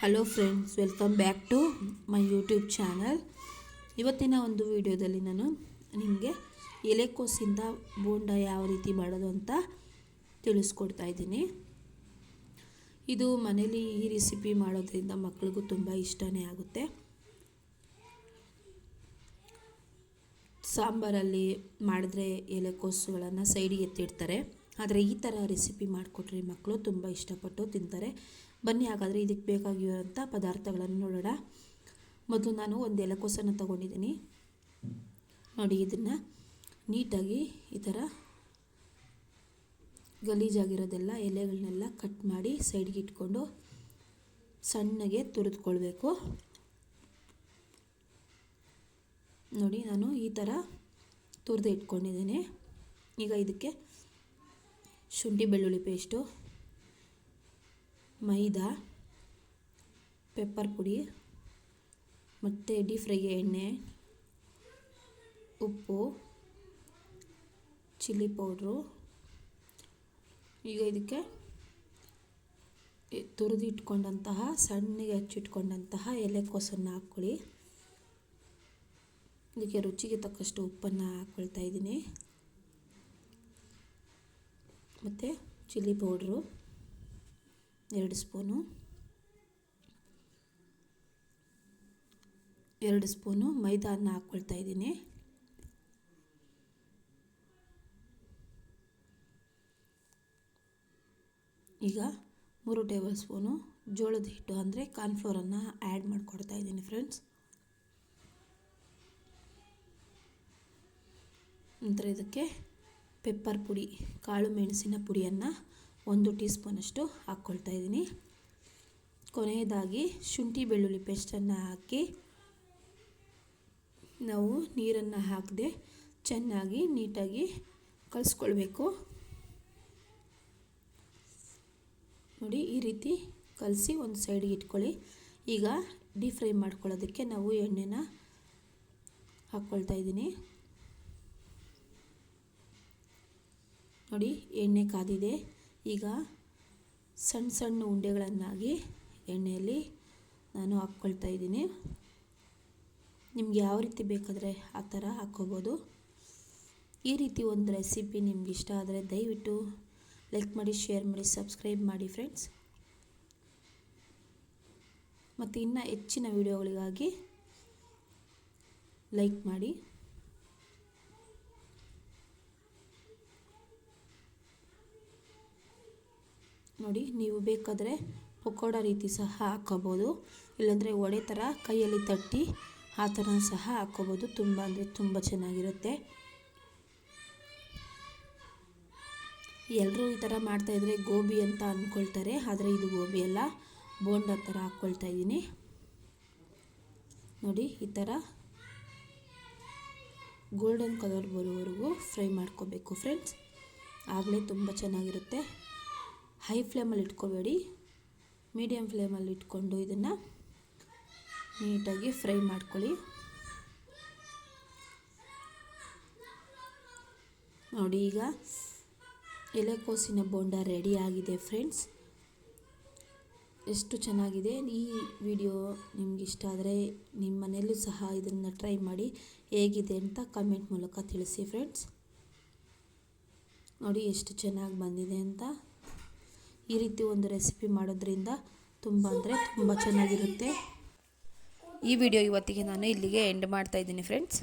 Hello friends, welcome back to my YouTube channel. ಇವತ್ತಿನ ಒಂದು ವಿಡಿಯೋದಲ್ಲಿ ನಾನು ನಿಮಗೆ ಎಲೆಕೋಸಿಂದ ಬೋಂಡ ಯಾವ ರೀತಿ ಮಾಡೋದು ಅಂತ ತಿಳಿಸ್ಕೊಡ್ತಾ ಇದ್ದೀನಿ. ಇದು ಮನೇಲಿ ಈ ರೆಸಿಪಿ ಮಾಡೋದ್ರಿಂದ ಮಕ್ಕಳಿಗೂ ತುಂಬ ಇಷ್ಟನೇ ಆಗುತ್ತೆ. ಸಾಂಬಾರಲ್ಲಿ ಮಾಡಿದ್ರೆ ಎಲೆಕೋಸುಗಳನ್ನು ಸೈಡಿಗೆ ಎತ್ತಿಡ್ತಾರೆ, ಆದರೆ ಈ ಥರ ರೆಸಿಪಿ ಮಾಡಿಕೊಟ್ರೆ ಮಕ್ಕಳು ತುಂಬ ಇಷ್ಟಪಟ್ಟು ತಿಂತಾರೆ. ಬನ್ನಿ ಹಾಗಾದರೆ ಇದಕ್ಕೆ ಬೇಕಾಗಿರುವಂಥ ಪದಾರ್ಥಗಳನ್ನು ನೋಡೋಣ. ಮೊದಲು ನಾನು ಒಂದು ಎಲೆಕೋಸನ್ನು ತೊಗೊಂಡಿದ್ದೀನಿ. ನೋಡಿ, ಇದನ್ನು ನೀಟಾಗಿ ಈ ಥರ ಗಲೀಜಾಗಿರೋದೆಲ್ಲ ಎಲೆಗಳನ್ನೆಲ್ಲ ಕಟ್ ಮಾಡಿ ಸೈಡ್ಗೆ ಇಟ್ಕೊಂಡು ಸಣ್ಣಗೆ ತುರಿದುಕೊಳ್ಬೇಕು. ನೋಡಿ, ನಾನು ಈ ಥರ ತುರಿದು ಇಟ್ಕೊಂಡಿದ್ದೀನಿ. ಈಗ ಇದಕ್ಕೆ ಶುಂಠಿ ಬೆಳ್ಳುಳ್ಳಿ ಪೇಸ್ಟು, ಮೈದಾ, ಪೆಪ್ಪರ್ ಪುಡಿ ಮತ್ತು ಡೀಪ್ ಫ್ರೈಗೆ ಎಣ್ಣೆ, ಉಪ್ಪು, ಚಿಲ್ಲಿ ಪೌಡ್ರು. ಈಗ ಇದಕ್ಕೆ ತುರಿದು ಇಟ್ಕೊಂಡಂತಹ ಸಣ್ಣಗೆ ಹಚ್ಚಿಟ್ಕೊಂಡಂತಹ ಎಲೆಕೋಸನ್ನು ಹಾಕ್ಕೊಳ್ಳಿ. ಇದಕ್ಕೆ ರುಚಿಗೆ ತಕ್ಕಷ್ಟು ಉಪ್ಪನ್ನು ಹಾಕ್ಕೊಳ್ತಾ ಇದ್ದೀನಿ, ಮತ್ತು ಚಿಲ್ಲಿ ಪೌಡ್ರು 2 ಸ್ಪೂನು, 2 ಸ್ಪೂನು ಮೈದಾನ ಹಾಕ್ಕೊಳ್ತಾ ಇದ್ದೀನಿ. ಈಗ 3 ಟೇಬಲ್ ಸ್ಪೂನು ಜೋಳದ ಹಿಟ್ಟು ಅಂದರೆ ಕಾರ್ನ್ಫ್ಲೋರನ್ನು ಆ್ಯಡ್ ಮಾಡಿಕೊಡ್ತಾ ಇದ್ದೀನಿ ಫ್ರೆಂಡ್ಸ್. ನಂತರ ಇದಕ್ಕೆ ಪೆಪ್ಪರ್ ಪುಡಿ, ಕಾಳು ಮೆಣಸಿನ ಪುಡಿಯನ್ನು 1 ಟೀ ಸ್ಪೂನಷ್ಟು ಹಾಕ್ಕೊಳ್ತಾ ಇದ್ದೀನಿ. ಕೊನೆಯದಾಗಿ ಶುಂಠಿ ಬೆಳ್ಳುಳ್ಳಿ ಪೇಸ್ಟನ್ನು ಹಾಕಿ ನಾವು ನೀರನ್ನು ಹಾಕದೆ ಚೆನ್ನಾಗಿ ನೀಟಾಗಿ ಕಲಿಸ್ಕೊಳ್ಬೇಕು. ನೋಡಿ, ಈ ರೀತಿ ಕಲಸಿ ಒಂದು ಸೈಡಿಗೆ ಇಟ್ಕೊಳ್ಳಿ. ಈಗ ಡೀಪ್ ಫ್ರೈ ಮಾಡ್ಕೊಳ್ಳೋದಕ್ಕೆ ನಾವು ಎಣ್ಣೆನ ಹಾಕ್ಕೊಳ್ತಾ ಇದ್ದೀನಿ. ನೋಡಿ, ಎಣ್ಣೆ ಕಾದಿದೆ. ಈಗ ಸಣ್ಣ ಸಣ್ಣ ಉಂಡೆಗಳನ್ನಾಗಿ ಎಣ್ಣೆಯಲ್ಲಿ ನಾನು ಹಾಕ್ಕೊಳ್ತಾ ಇದ್ದೀನಿ. ನಿಮ್ಗೆ ಯಾವ ರೀತಿ ಬೇಕಾದರೆ ಆ ಥರ ಹಾಕ್ಕೋಬೋದು. ಈ ರೀತಿ ಒಂದು ರೆಸಿಪಿ ನಿಮ್ಗೆ ಇಷ್ಟ ಆದರೆ ದಯವಿಟ್ಟು ಲೈಕ್ ಮಾಡಿ, ಶೇರ್ ಮಾಡಿ, ಸಬ್ಸ್ಕ್ರೈಬ್ ಮಾಡಿ ಫ್ರೆಂಡ್ಸ್. ಮತ್ತು ಇನ್ನೂ ಹೆಚ್ಚಿನ ವಿಡಿಯೋಗಳಿಗಾಗಿ ಲೈಕ್ ಮಾಡಿ. ನೋಡಿ, ನೀವು ಬೇಕಾದರೆ ಪಕೋಡ ರೀತಿ ಸಹ ಹಾಕ್ಕೋಬೋದು, ಇಲ್ಲಾಂದರೆ ವಡೆ ಥರ ಕೈಯಲ್ಲಿ ತಟ್ಟಿ ಆ ಥರ ಸಹ ಹಾಕ್ಕೋಬೋದು. ತುಂಬ ಅಂದರೆ ತುಂಬ ಚೆನ್ನಾಗಿರುತ್ತೆ. ಎಲ್ಲರೂ ಈ ಥರ ಮಾಡ್ತಾಯಿದ್ರೆ ಗೋಬಿ ಅಂತ ಅಂದ್ಕೊಳ್ತಾರೆ, ಆದರೆ ಇದು ಗೋಬಿ ಅಲ್ಲ, ಬೋಂಡ ಥರ ಹಾಕ್ಕೊಳ್ತಾ ಇದ್ದೀನಿ. ನೋಡಿ, ಈ ಥರ ಗೋಲ್ಡನ್ ಕಲರ್ ಬರೋವರೆಗೂ ಫ್ರೈ ಮಾಡ್ಕೋಬೇಕು ಫ್ರೆಂಡ್ಸ್, ಆಗಲೇ ತುಂಬ ಚೆನ್ನಾಗಿರುತ್ತೆ. ಹೈ ಫ್ಲೇಮಲ್ಲಿ ಇಟ್ಕೋಬೇಡಿ, ಮೀಡಿಯಮ್ ಫ್ಲೇಮಲ್ಲಿ ಇಟ್ಕೊಂಡು ಇದನ್ನು ನೀಟಾಗಿ ಫ್ರೈ ಮಾಡ್ಕೊಳ್ಳಿ. ನೋಡಿ, ಈಗ ಎಲೆಕೋಸಿನ ಬೋಂಡ ರೆಡಿ ಆಗಿದೆ ಫ್ರೆಂಡ್ಸ್. ಎಷ್ಟು ಚೆನ್ನಾಗಿದೆ. ಈ ವಿಡಿಯೋ ನಿಮ್ಗೆ ಇಷ್ಟ ಆದರೆ ನಿಮ್ಮ ಮನೆಯಲ್ಲೂ ಸಹ ಇದನ್ನು ಟ್ರೈ ಮಾಡಿ, ಹೇಗಿದೆ ಅಂತ ಕಮೆಂಟ್ ಮೂಲಕ ತಿಳಿಸಿ ಫ್ರೆಂಡ್ಸ್. ನೋಡಿ, ಎಷ್ಟು ಚೆನ್ನಾಗಿ ಬಂದಿದೆ ಅಂತ. ಈ ರೀತಿ ಒಂದು ರೆಸಿಪಿ ಮಾಡೋದ್ರಿಂದ ತುಂಬ ಅಂದರೆ ತುಂಬ ಚೆನ್ನಾಗಿರುತ್ತೆ. ಈ ವಿಡಿಯೋ ಇವತ್ತಿಗೆ ನಾನು ಇಲ್ಲಿಗೆ ಎಂಡ್ ಮಾಡ್ತಾ ಇದ್ದೀನಿ ಫ್ರೆಂಡ್ಸ್.